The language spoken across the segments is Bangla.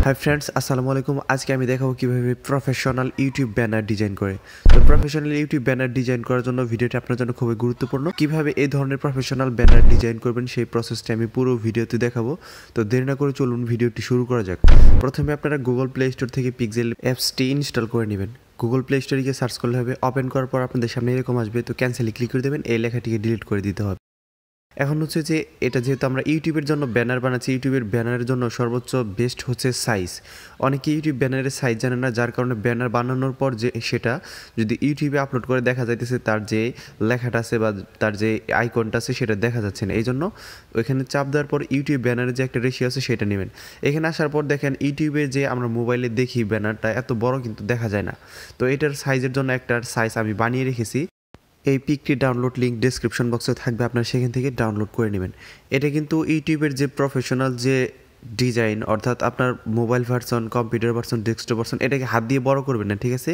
হাই ফ্রেন্ডস, আসসালামু আলাইকুম। আজকে আমি দেখাবো কীভাবে প্রফেশনাল ইউটিউব ব্যানার ডিজাইন করে। তো প্রফেশনাল ইউটিউব ব্যানার ডিজাইন করার জন্য ভিডিওটি আপনার জন্য খুবই গুরুত্বপূর্ণ। কিভাবে এই ধরনের প্রফেশনাল ব্যানার ডিজাইন করবেন সেই প্রসেসটি আমি পুরো ভিডিওতে দেখাবো। তো দেরি না করে চলুন ভিডিওটি শুরু করা যাক। প্রথমে আপনারা গুগল প্লে স্টোর থেকে পিক্সেল অ্যাপসটি ইনস্টল করে নেবেন। গুগল প্লে স্টোরে গিয়ে সার্চ করলে হবে, ওপেন করার পর আপনাদের সামনে এরকম আসবে। তো ক্যান্সেলে ক্লিক করে দেবেন, এই লেখাটিকে ডিলিট করে দিতে হবে। এখন হচ্ছে যে এটা যেহেতু আমরা ইউটিউবের জন্য ব্যানার বানাচ্ছি, ইউটিউবের ব্যানারের জন্য সর্বোচ্চ বেস্ট হচ্ছে সাইজ। অনেকে ইউটিউব ব্যানারের সাইজ জানে না, যার কারণে ব্যানার বানানোর পর যে সেটা যদি ইউটিউবে আপলোড করে দেখা যাইতেছে তার যে লেখাটা আছে বা তার যে আইকনটা আছে সেটা দেখা যাচ্ছে না। এই জন্য ওইখানে চাপ দেওয়ার পর ইউটিউব ব্যানারের যে একটা রেশিও আছে সেটা নেবেন। এখানে আসার পর দেখেন ইউটিউবে যে আমরা মোবাইলে দেখি ব্যানারটা এত বড় কিন্তু দেখা যায় না। তো এটার সাইজের জন্য একটা সাইজ আমি বানিয়ে রেখেছি। এই পিকটি ডাউনলোড লিঙ্ক ডেসক্রিপশন বক্সে থাকবে, আপনারা সেখান থেকে ডাউনলোড করে নেবেন। এটা কিন্তু ইউটিউবের যে প্রফেশনাল যে ডিজাইন, অর্থাৎ আপনার mobile version, computer version, desktop version, এটাকে হাত দিয়ে বড় করবেন না, ঠিক আছে?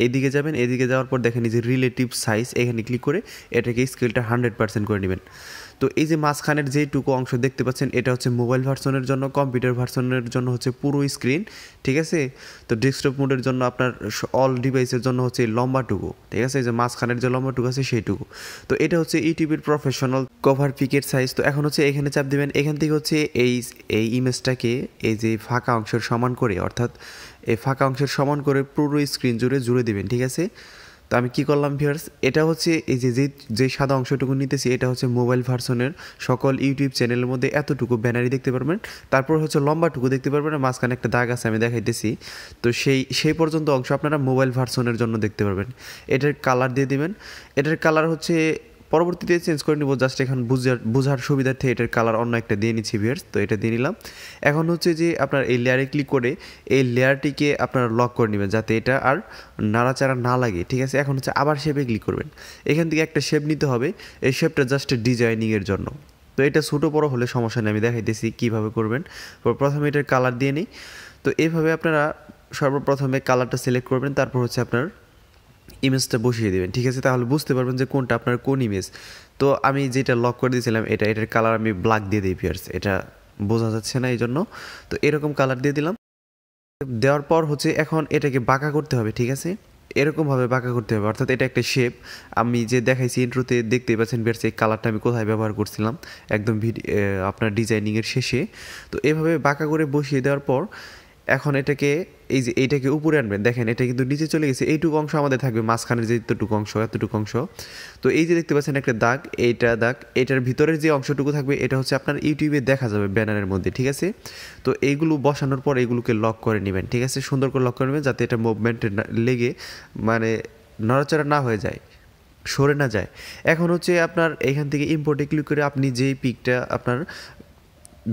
এইদিকে যাবেন, এদিকে যাওয়ার পর দেখেন এই যে রিলেটিভ সাইজ, এখানে ক্লিক করে এটাকে স্কেলটা 100% করে নেবেন। তো এই যে মাঝখানের যেইটুকু অংশ দেখতে পাচ্ছেন এটা হচ্ছে মোবাইল ভার্সনের জন্য, কম্পিউটার ভার্সনের জন্য হচ্ছে পুরো স্ক্রিন, ঠিক আছে? তো ডেস্কটপ মোডের জন্য আপনার অল ডিভাইসের জন্য হচ্ছে লম্বাটুকু, ঠিক আছে? এই যে মাঝখানের যে লম্বাটুকু আছে সেইটুকু। তো এটা হচ্ছে ইউটিউবের প্রফেশনাল কভার পিকের সাইজ। তো এখন হচ্ছে এখানে চাপ দেবেন, এখান থেকে হচ্ছে এই ইমেজটাকে এই যে ফাঁকা অংশের সমান করে, অর্থাৎ এই ফাঁকা অংশের সমান করে পুরো স্ক্রিন জুড়ে দেবেন, ঠিক আছে? তো আমি কী করলাম ভিউয়ার্স, এটা হচ্ছে এই যে সাদা অংশটুকু নিতেছি এটা হচ্ছে মোবাইল ভার্সনের সকল ইউটিউব চ্যানেলের মধ্যে এতটুকু ব্যানারই দেখতে পারবেন। তারপর হচ্ছে লম্বাটুকু দেখতে পারবেন, মাঝখানে একটা দাগ আছে আমি দেখাইতেছি। তো সেই পর্যন্ত অংশ আপনারা মোবাইল ভার্সনের জন্য দেখতে পারবেন। এটার কালার দিয়ে দিবেন। এটার কালার হচ্ছে পরবর্তীতে চেঞ্জ করে নিব, জাস্ট এখন বোঝার সুবিধার্থে এটার কালার অন্য একটা দিয়ে নিচ্ছি ভিউয়ার্স। তো এটা দিয়ে নিলাম। এখন হচ্ছে যে আপনার এই লেয়ারে ক্লিক করে এই লেয়ারটিকে আপনারা লক করে নেবেন যাতে এটা আর নাড়াচাড়া না লাগে, ঠিক আছে? এখন হচ্ছে আবার শেপে ক্লিক করবেন। এখান থেকে একটা শেপ নিতে হবে, এই শেপটা জাস্ট ডিজাইনিংয়ের জন্য। তো এটা ছোটো বড়ো হলে সমস্যা নেই, আমি দেখাইতেছি কীভাবে করবেন। প্রথমে এটার কালার দিয়ে নিই। তো এইভাবে আপনারা সর্বপ্রথমে কালারটা সিলেক্ট করবেন, তারপর হচ্ছে আপনার ইমেজটা বসিয়ে দেবেন, ঠিক আছে? তাহলে বুঝতে পারবেন যে কোনটা আপনার কোন ইমেজ। তো আমি যেটা লক করে দিয়েছিলাম এটার কালার আমি ব্ল্যাক দিয়ে দিই ভিউয়ার্স, এটা বোঝা যাচ্ছে না এই জন্য। তো এরকম কালার দিয়ে দিলাম। দেওয়ার পর হচ্ছে এখন এটাকে বাঁকা করতে হবে, ঠিক আছে? এরকমভাবে বাঁকা করতে হবে, অর্থাৎ এটা একটা শেপ। আমি যে দেখাইছি ইন্ট্রোতে দেখতেই পাচ্ছেন ভিউয়ার্স, এই কালারটা আমি কোথায় ব্যবহার করছিলাম, একদম আপনার ডিজাইনিংয়ের শেষে। তো এভাবে বাঁকা করে বসিয়ে দেওয়ার পর এখন এইটাকে উপরে আনবেন। দেখেন এটা কিন্তু নিচে চলে গেছে, এইটুকু অংশ আমাদের থাকবে, মাঝখানের যে এতটুকু অংশ। তো এই যে দেখতে পাচ্ছেন একটা দাগ, এটার ভিতরের যে অংশটুকু থাকবে এটা হচ্ছে আপনার ইউটিউবে দেখা যাবে ব্যানারের মধ্যে, ঠিক আছে? তো এইগুলো বসানোর পর এইগুলোকে লক করে নেবেন, ঠিক আছে? সুন্দর করে লক করে নেবেন যাতে এটা মুভমেন্টে লেগে মানে নড়াচড়া না হয়ে যায়, সরে না যায়। এখন হচ্ছে আপনার এখান থেকে ইম্পোর্টে ক্লিক করে আপনি যেই পিকটা আপনার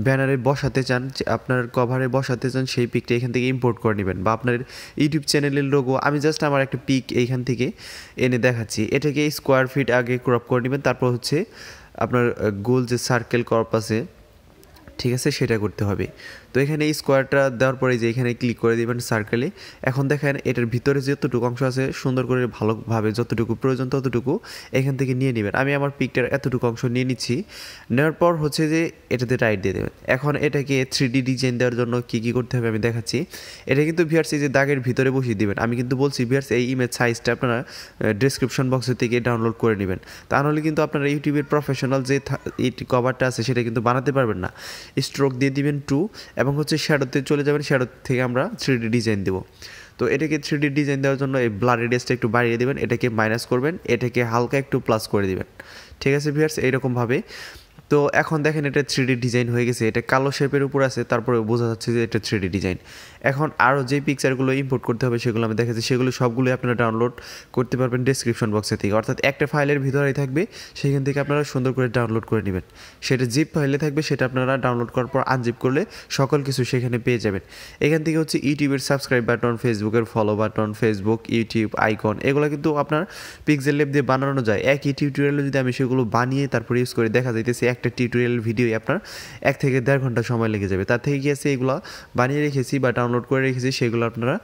ব্যানারে বসাতে চান, আপনার কভারে বসাতে চান, সেই পিকটা এখান থেকে ইম্পোর্ট করে নেবেন, বা আপনার ইউটিউব চ্যানেলের লোগো। আমি জাস্ট আমার একটা পিক এইখান থেকে এনে দেখাচ্ছি। এটাকে স্কোয়ার ফিট আগে ক্রপ করে নেবেন, তারপর হচ্ছে আপনার গোল যে সার্কেল ক্রপ আছে, ঠিক আছে, সেটা করতে হবে। তো এখানে এই স্কোয়ারটা দেওয়ার পরে যে এখানে ক্লিক করে দেবেন সার্কেলে। এখন দেখেন এটার ভিতরে যতটুকু অংশ আছে সুন্দর করে ভালোভাবে যতটুকু প্রয়োজন ততটুকু এখান থেকে নিয়ে নেবেন। আমি আমার পিকটার এতটুকু অংশ নিয়ে নিচ্ছি। নেওয়ার পর হচ্ছে যে এটাতে রাইট দিয়ে দেবেন। এখন এটাকে 3D ডিজাইন দেওয়ার জন্য কী করতে হবে আমি দেখাচ্ছি। এটা কিন্তু ভিউয়ার্স এই যে দাগের ভিতরে বসিয়ে দেবেন। আমি কিন্তু বলছি ভিউয়ার্স এই ইমেজ সাইজটা আপনারা ডেসক্রিপশন বক্সে থেকে ডাউনলোড করে নেবেন, তাহলে কিন্তু আপনারা ইউটিউবের প্রফেশনাল যে কভারটা আছে সেটা কিন্তু বানাতে পারবেন না। স্ট্রোক দিয়ে দিবেন 2 এবং হচ্ছে শ্যাডোতে চলে যাবেন, শ্যাডো থেকে আমরা 3D ডিজাইন দেবো। তো এটাকে 3D ডিজাইন দেওয়ার জন্য এই ব্লার রেডিয়াসটা একটু বাড়িয়ে দেবেন, এটাকে মাইনাস করবেন, এটাকে হালকা একটু প্লাস করে দিবেন, ঠিক আছে ভিউয়ার্স? এইরকমভাবে। তো এখন দেখেন এটা 3D ডিজাইন হয়ে গেছে, এটা কালো শেপের উপর আছে, তারপরে বোঝা যাচ্ছে যে এটা 3D ডিজাইন। এখন আরও যে পিকচারগুলো ইম্পোর্ট করতে হবে সেগুলো আমি দেখাচ্ছি, সেগুলো সবগুলোই আপনারা ডাউনলোড করতে পারবেন ডেসক্রিপশন বক্সে থেকে, অর্থাৎ একটা ফাইলের ভিতরেই থাকবে, সেখান থেকে আপনারা সুন্দর করে ডাউনলোড করে নেবেন। সেটা জিপ ফাইলে থাকবে, সেটা আপনারা ডাউনলোড করার পর আনজিপ করলে সকল কিছু সেখানে পেয়ে যাবেন। এখান থেকে হচ্ছে ইউটিউবের সাবস্ক্রাইব বাটন, ফেসবুকের follow button, Facebook YouTube icon, এগুলো কিন্তু আপনার পিক্সেল ল্যাব দিয়ে বানানো যায়। একই টিউটোরিয়ালে যদি আমি সেগুলো বানিয়ে তারপরে ইউজ করে দেখা যাইতেছে একটা টিউটোরিয়াল ভিডিওই আপনার 1 থেকে 1.5 ঘন্টা সময় লেগে যাবে। তার থেকে কি আছে, এগুলো বানিয়ে রেখেছি বা ডাউনলোড করে রেখেছি, সেগুলো আপনারা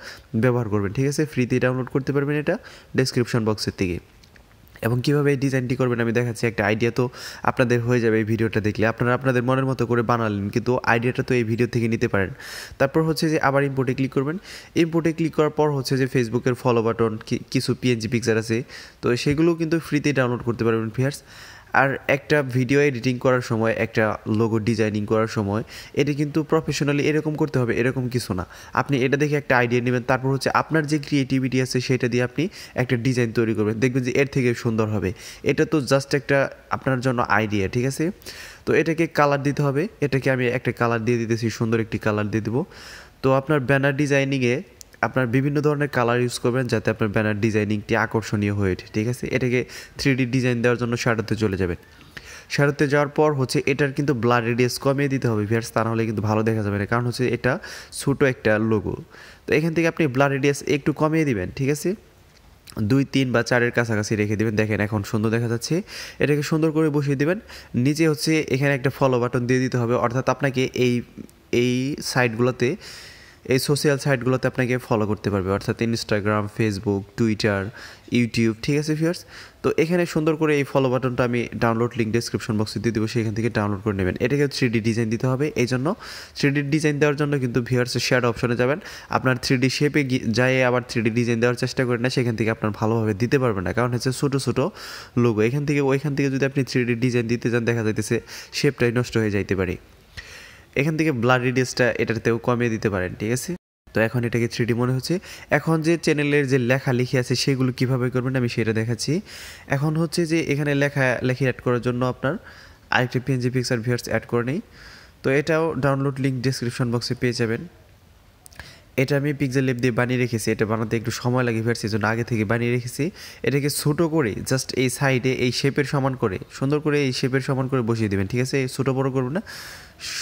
ব্যবহার করবেন, ঠিক আছে? ফ্রিতে ডাউনলোড করতে পারবেন এটা ডেসক্রিপশন বক্সের থেকে। এবং কীভাবে এই ডিজাইনটি করবেন আমি দেখাচ্ছি। একটা আইডিয়া তো আপনাদের হয়ে যাবে এই ভিডিওটা দেখলে। আপনারা আপনাদের মনের মতো করে বানালেন, কিন্তু আইডিয়াটা তো এই ভিডিও থেকে নিতে পারেন। তারপর হচ্ছে যে আবার ইম্পোর্টে ক্লিক করবেন। ইম্পোর্টে ক্লিক করার পর হচ্ছে যে ফেসবুকের ফলো বাটন, কিছু পিএনজি পিকচার আছে, তো সেগুলো কিন্তু ফ্রিতে ডাউনলোড করতে পারবেন ভিউয়ার্স। আর একটা ভিডিও এডিটিং করার সময়, একটা লোগো ডিজাইনিং করার সময় এটা কিন্তু প্রফেশনালি এরকম করতে হবে এরকম কিছু না। আপনি এটা দেখে একটা আইডিয়া নেবেন, তারপর হচ্ছে আপনার যে ক্রিয়েটিভিটি আছে সেটা দিয়ে আপনি একটা ডিজাইন তৈরি করবেন, দেখবেন যে এর থেকে সুন্দর হবে। এটা তো জাস্ট একটা আপনার জন্য আইডিয়া, ঠিক আছে? তো এটাকে কালার দিতে হবে। এটাকে আমি একটা কালার দিয়ে দিতেছি, সুন্দর একটি কালার দিয়ে দেবো। তো আপনার ব্যানার ডিজাইনিংয়ে আপনার বিভিন্ন ধরনের কালার ইউজ করবেন যাতে আপনার ব্যানার ডিজাইনিংটি আকর্ষণীয় হয়ে ওঠে, ঠিক আছে? এটাকে 3D ডিজাইন দেওয়ার জন্য শ্যাডোতে চলে যাবেন। শ্যাডোতে যাওয়ার পর হচ্ছে এটার কিন্তু ব্লার রেডিয়াস কমিয়ে দিতে হবে ভিউয়ার্স, তা নাহলে কিন্তু ভালো দেখা যাবে না, কারণ হচ্ছে এটা ছোটো একটা লোগো। তো এখান থেকে আপনি ব্লার রেডিয়াস একটু কমিয়ে দিবেন, ঠিক আছে? 2, 3 বা 4-এর কাছাকাছি রেখে দেবেন। দেখেন এখন সুন্দর দেখা যাচ্ছে। এটাকে সুন্দর করে বসিয়ে দেবেন। নিচে হচ্ছে এখানে একটা ফলো বাটন দিয়ে দিতে হবে, অর্থাৎ আপনাকে এই সাইটগুলোতে, এই সোশ্যাল সাইটগুলোতে আপনাকে ফলো করতে পারবে, অর্থাৎ ইনস্টাগ্রাম, ফেসবুক, টুইটার, ইউটিউব, ঠিক আছে ভিউয়ার্স? তো এখানে সুন্দর করে এই ফলো বাটনটা আমি ডাউনলোড লিঙ্ক ডেসক্রিপশন বক্সে দিয়ে দেবো, সেখান থেকে ডাউনলোড করে নেবেন। এটাকে 3D ডিজাইন দিতে হবে। এই জন্য 3D ডিজাইন দেওয়ার জন্য কিন্তু ভিউয়ার্সের শ্যাডো অপশনে যাবেন। আপনার 3D শেপে যায় আবার 3D ডিজাইন দেওয়ার চেষ্টা করেন না, সেখান থেকে আপনার ভালোভাবে দিতে পারবেন না, কারণ হচ্ছে ছোটো ছোটো লোগো। ওইখান থেকে যদি আপনি 3D ডিজাইন দিতে যান, দেখা যাইতেছে শেপটাই নষ্ট হয়ে যাইতে পারে। এখান থেকে ব্লার রেডিয়াসটা এটাতেও কমিয়ে দিতে পারেন, ঠিক আছে? তো এখন এটাকে 3D মনে হচ্ছে। এখন যে চ্যানেলের যে লেখালেখি আছে সেগুলো কীভাবে করবেন আমি সেটা দেখাচ্ছি। এখন হচ্ছে যে এখানে লেখি অ্যাড করার জন্য আপনার আরেকটা পিএনজি পিকচার ভিউয়ার্স অ্যাড করে নেই। তো এটাও ডাউনলোড লিঙ্ক ডেসক্রিপশন বক্সে পেয়ে যাবেন। এটা আমি পিক্সেল ল্যাব দিয়ে বানিয়ে রেখেছি। এটা বানাতে একটু সময় লাগে ভিউয়ার্স, এজন্য আগে থেকে বানিয়ে রেখেছি। এটাকে ছোটো করে জাস্ট এই সাইডে এই শেপের সমান করে, সুন্দর করে এই শেপের সমান করে বসিয়ে দেবেন, ঠিক আছে? ছোটো বড়ো করবেন না,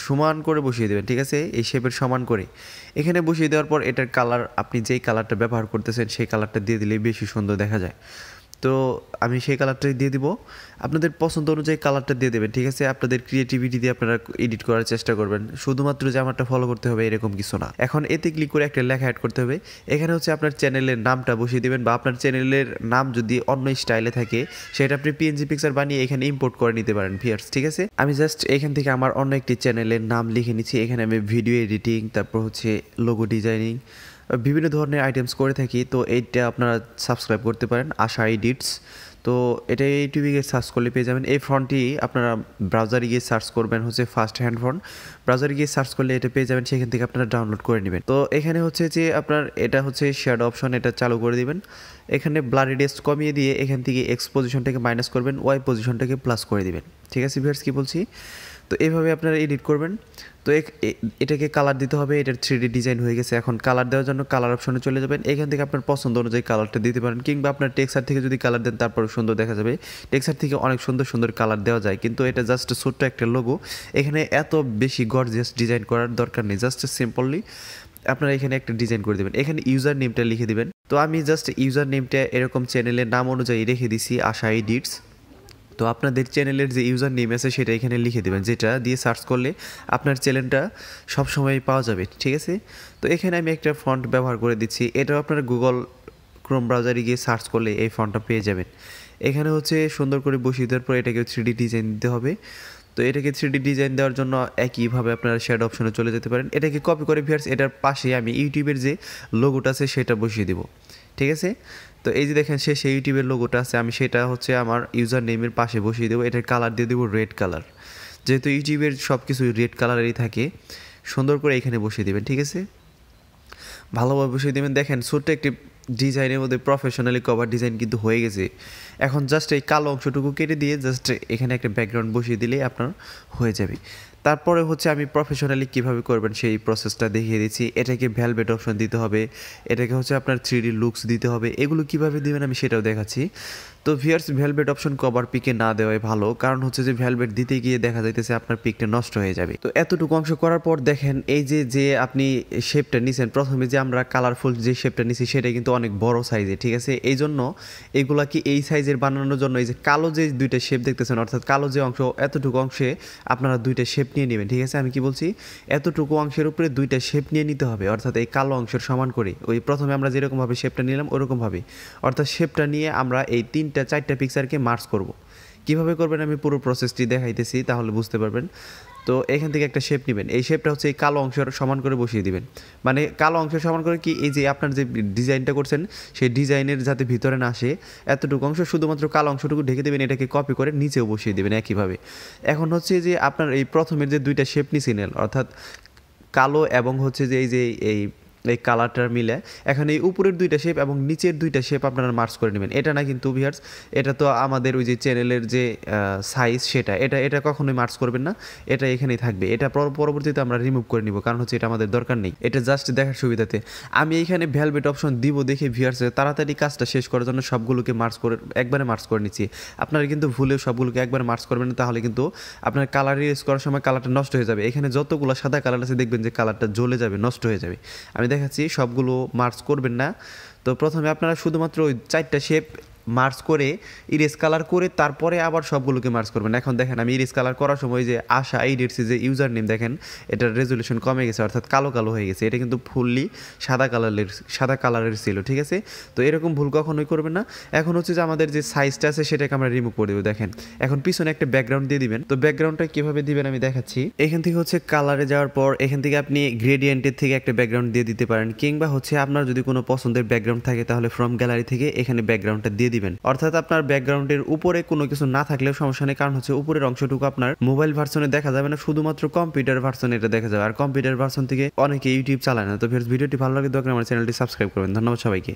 সমান করে বসিয়ে দেবেন, ঠিক আছে? এই শেপের সমান করে এখানে বসিয়ে দেওয়ার পর এটার কালার, আপনি যেই কালারটা ব্যবহার করতেছেন সেই কালারটা দিয়ে দিলেই বেশি সুন্দর দেখা যায়। তো আমি সেই কালারটাই দিয়ে দিব। আপনাদের পছন্দ অনুযায়ী কালারটা দিয়ে দেবেন, ঠিক আছে? আপনাদের ক্রিয়েটিভিটি দিয়ে আপনারা এডিট করার চেষ্টা করবেন, শুধুমাত্র যে আমারটা ফলো করতে হবে এরকম কিছু না। এখন এতে ক্লিক করে একটা লেখা অ্যাড করতে হবে। এখানে হচ্ছে আপনার চ্যানেলের নামটা বসিয়ে দেবেন, বা আপনার চ্যানেলের নাম যদি অন্য স্টাইলে থাকে সেটা আপনি পিএনজি পিকচার বানিয়ে এখানে ইম্পোর্ট করে নিতে পারেন ভিউয়ার্স, ঠিক আছে? আমি জাস্ট এখান থেকে আমার অন্য একটি চ্যানেলের নাম লিখে নিচ্ছি। এখানে আমি ভিডিও এডিটিং, তারপর হচ্ছে লোগো ডিজাইনিং, বিভিন্ন ধরনের আইটেমস করে থাকি। তো এইটা আপনারা সাবস্ক্রাইব করতে পারেন, আশা এডিটস। তো এটা ইউটিউবে গিয়ে সার্চ করলে পেয়ে যাবেন। এই ফন্টটি আপনারা ব্রাউজারে গিয়ে সার্চ করবেন, হচ্ছে ফার্স্ট হ্যান্ড ফন্ট। ব্রাউজারে গিয়ে সার্চ করলে এটা পেয়ে যাবেন, সেখান থেকে আপনারা ডাউনলোড করে নেবেন। তো এখানে হচ্ছে যে আপনার এটা হচ্ছে শ্যাডো অপশন, এটা চালু করে দিবেন। এখানে ব্লার রেডিয়াস কমিয়ে দিয়ে এখান থেকে এক্স পজিশনটাকে মাইনাস করবেন, ওয়াই পজিশনটাকে প্লাস করে দিবেন, ঠিক আছে ভিউয়ার্স? কি বলছি? তো এইভাবে আপনারা এডিট করবেন। তো এটাকে কালার দিতে হবে। এটার 3D ডিজাইন হয়ে গেছে। এখন কালার দেওয়ার জন্য কালার অপশনে চলে যাবেন। এখান থেকে আপনার পছন্দ অনুযায়ী কালারটা দিতে পারেন, কিংবা আপনার টেক্সচার থেকে যদি কালার দেন তারপরে সুন্দর দেখা যাবে। টেক্সচার থেকে অনেক সুন্দর সুন্দর কালার দেওয়া যায়, কিন্তু এটা জাস্ট ছোট্ট একটা লোগো। এখানে এত বেশি গর্জিয়াস ডিজাইন করার দরকার নেই, জাস্ট সিম্পলি আপনারা এখানে একটা ডিজাইন করে দেবেন। এখানে ইউজার নেমটা লিখে দিবেন। তো আমি জাস্ট ইউজার নেমটা এরকম চ্যানেলের নাম অনুযায়ী রেখে দিছি, আশা এডিটস। তো আপনাদের চ্যানেলের যে ইউজার নেম আছে সেটা এখানে লিখে দেবেন, যেটা দিয়ে সার্চ করলে আপনার চ্যানেলটা সবসময় পাওয়া যাবে, ঠিক আছে? তো এখানে আমি একটা ফন্ট ব্যবহার করে দিচ্ছি। এটাও আপনারা গুগল ক্রোম ব্রাউজারে গিয়ে সার্চ করলে এই ফন্টটা পেয়ে যাবেন। এখানে হচ্ছে সুন্দর করে বসিয়ে দেওয়ার পর এটাকে 3D ডিজাইন দিতে হবে। তো এটাকে 3D ডিজাইন দেওয়ার জন্য একইভাবে আপনারা শ্যাডো অপশনে চলে যেতে পারেন। এটাকে কপি করে ভিউয়ার্স এটার পাশে আমি ইউটিউবের যে লোগোটা আছে সেটা বসিয়ে দেবো, ঠিক আছে? তো এই যে দেখেন শেষে ইউটিউবের লোগোটা আছে, আমি সেটা হচ্ছে আমার ইউজার নেমের পাশে বসিয়ে দেবো। এটার কালার দিয়ে দেবো রেড কালার, যেহেতু ইউটিউবের সব কিছু রেড কালারেরই থাকে। সুন্দর করে এখানে বসিয়ে দেবেন, ঠিক আছে? ভালোভাবে বসিয়ে দেবেন। দেখেন ছোট্ট একটি ডিজাইনের মধ্যে প্রফেশনালি কভার ডিজাইন কিন্তু হয়ে গেছে। এখন জাস্ট এই কালো অংশটুকু কেটে দিয়ে জাস্ট এখানে একটা ব্যাকগ্রাউন্ড বসিয়ে দিলেই আপনার হয়ে যাবে। তারপরে হচ্ছে আমি প্রফেশনালি কীভাবে করবেন সেই প্রসেসটা দেখিয়ে দিচ্ছি। এটাকে ভেলভেট অপশন দিতে হবে, এটাকে হচ্ছে আপনার 3D লুকস দিতে হবে। এগুলো কীভাবে দেবেন আমি সেটাও দেখাচ্ছি। তো ভিউয়ার্স ভেলভেট অপশন কভার পিকে না দেওয়াই ভালো, কারণ হচ্ছে যে ভেলভেট দিতে গিয়ে দেখা যাইতেছে আপনার পিকটা নষ্ট হয়ে যাবে। তো এতটুকু অংশ করার পর দেখেন এই যে আপনি শেপটা নিছেন, প্রথমে যে আমরা কালারফুল যে শেপটা নিছি সেটা কিন্তু অনেক বড় সাইজে, ঠিক আছে? এই জন্য এগুলা কি এই সাইজের বানানোর জন্য এই যে কালো যে দুইটা শেপ দেখতেছেন, অর্থাৎ কালো যে অংশ, এতটুকু অংশে আপনারা দুইটা শেপ নিয়ে নেবেন, ঠিক আছে? আমি কি বলছি, এতটুকু অংশের উপরে দুইটা শেপ নিয়ে নিতে হবে, অর্থাৎ এই কালো অংশের সমান করে। ওই প্রথমে আমরা যেরকমভাবে শেপটা নিলাম ওরকমভাবে, অর্থাৎ শেপটা নিয়ে আমরা এই 3 3টা 4টা পিকচারকে মার্জ করব। কিভাবে করবেন আমি পুরো প্রসেসটি দেখাইতেছি, তাহলে বুঝতে পারবেন। তো এখান থেকে একটা শেপ নেবেন, এই শেপটা হচ্ছে এই কালো অংশের সমান করে বসিয়ে দিবেন। মানে কালো অংশের সমান করে কি, এই যে আপনার যে ডিজাইনটা করছেন সেই ডিজাইনের যাতে ভিতরে না আসে এতটুকু অংশ শুধুমাত্র কালো অংশটুকু ঢেকে দেবেন, এটাকে কপি করে নিচেও বসিয়ে দেবেন একইভাবে। এখন হচ্ছে যে আপনার এই প্রথমের যে 2টা শেপ নিছিলেন, অর্থাৎ কালো এবং হচ্ছে যে এই কালারটার মিলে এখন এই উপরের 2টা শেপ এবং নিচের 2টা শেপ আপনারা মার্জ করে নেবেন। এটা না কিন্তু ভিউয়ার্স, এটা তো আমাদের ওই যে চ্যানেলের যে সাইজ সেটা, এটা কখনোই মার্জ করবেন না, এটা এখানেই থাকবে। এটা পরবর্তীতে আমরা রিমুভ করে নিব, কারণ হচ্ছে এটা আমাদের দরকার নেই, এটা জাস্ট দেখার সুবিধাতে। আমি এইখানে ভেলভেট অপশন দিব দেখে ভিউয়ার্স তাড়াতাড়ি কাজটা শেষ করার জন্য সবগুলোকে একবারে মার্জ করে নিচ্ছি। আপনারা কিন্তু ভুলেও সবগুলোকে একবারে মার্জ করবেন না, তাহলে কিন্তু আপনার কালার ইরেজ করার সময় কালারটা নষ্ট হয়ে যাবে। এখানে যতগুলো সাদা কালার আছে দেখবেন যে কালারটা জ্বলে যাবে, নষ্ট হয়ে যাবে। আমি দেখাচ্ছি, সবগুলো মার্জ করবেন না। তো প্রথমে আপনারা শুধুমাত্র ওই 4টা শেপ মার্জ করে ইরেজ কালার করে তারপরে আবার সবগুলোকে মার্জ করবেন। এখন দেখেন আমি ইরেজ কালার করার সময় যে আশা এইডেটসি যে ইউজার নেম, দেখেন এটার রেজলিউশন কমে গেছে, অর্থাৎ কালো কালো হয়ে গেছে। এটা কিন্তু ফুললি সাদা কালারের ছিল, ঠিক আছে? তো এরকম ভুল কখনোই করবেন না। এখন হচ্ছে যে আমাদের যে সাইজটা আছে সেটাকে আমরা রিমুভ করে দেবো। দেখেন এখন পিছনে একটা ব্যাকগ্রাউন্ড দিয়ে দিবেন। তো ব্যাকগ্রাউন্ডটা কীভাবে দিবেন আমি দেখাচ্ছি। এখান থেকে হচ্ছে কালারে যাওয়ার পর এখান থেকে আপনি গ্রেডিয়েন্টের থেকে একটা ব্যাকগ্রাউন্ড দিয়ে দিতে পারেন, কিংবা হচ্ছে আপনার যদি কোনো পছন্দের ব্যাকগ্রাউন্ড থাকে তাহলে ফ্রম গ্যালারি থেকে এখানে ব্যাকগ্রাউন্ডটা দিয়ে দিবেন। অর্থাৎ আপনার ব্যাকগ্রাউন্ডের উপরে কোনো কিছু না থাকলেও সমস্যা নেই, কারণ হচ্ছে উপরের অংশটুকু আপনার মোবাইল ভার্সনে দেখা যাবে না, শুধুমাত্র কম্পিউটার ভার্সনে এটা দেখা যাবে। আর কম্পিউটার ভার্সন থেকে অনেকে ইউটিউব চালায় না। তো ভিডিওটি ভালো লাগে দরকার আমার চ্যানেলটি সাবস্ক্রাইব করবেন। ধন্যবাদ সবাইকে।